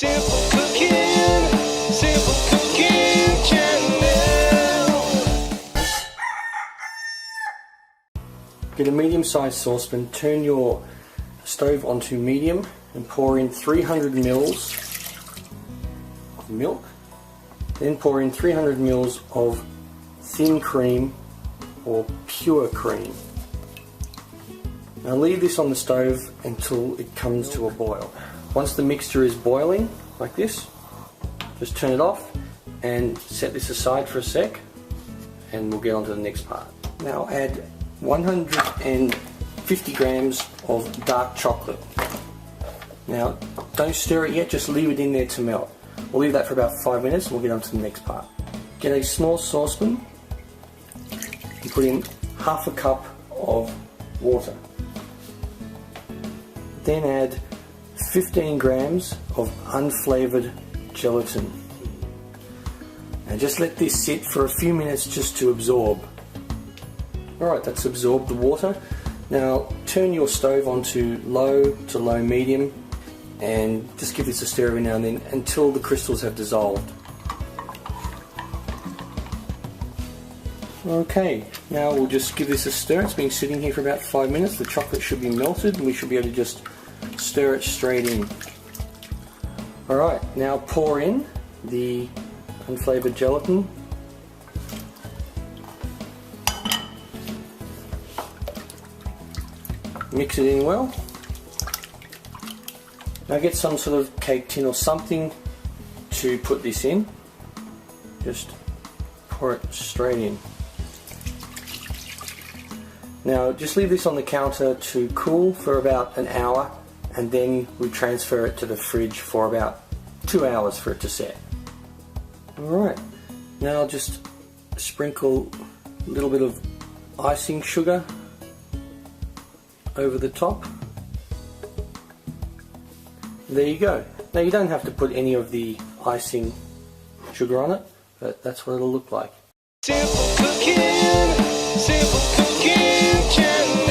Simple cooking, simple cooking channel. Get a medium-sized saucepan, turn your stove onto medium and pour in 300 mils of milk, then pour in 300 mils of thin cream or pure cream. Now leave this on the stove until it comes to a boil. Once the mixture is boiling like this, just turn it off and set this aside for a sec, and we'll get on to the next part. Now add 150 grams of dark chocolate. Now don't stir it yet, just leave it in there to melt. We'll leave that for about 5 minutes and we'll get on to the next part. Get a small saucepan and put in half a cup of water. Then add 15 grams of unflavoured gelatin. And just let this sit for a few minutes just to absorb. Alright, that's absorbed the water. Now turn your stove onto low to low medium and just give this a stir every now and then until the crystals have dissolved. Okay, now we'll just give this a stir. It's been sitting here for about 5 minutes. The chocolate should be melted and we should be able to just stir it straight in. Alright, now pour in the unflavoured gelatin. Mix it in well. Now get some sort of cake tin or something to put this in. Just pour it straight in. Now just leave this on the counter to cool for about an hour, and then we transfer it to the fridge for about 2 hours for it to set. Alright, now just sprinkle a little bit of icing sugar over the top. There you go. Now you don't have to put any of the icing sugar on it, but that's what it'll look like. Simple cooking channel.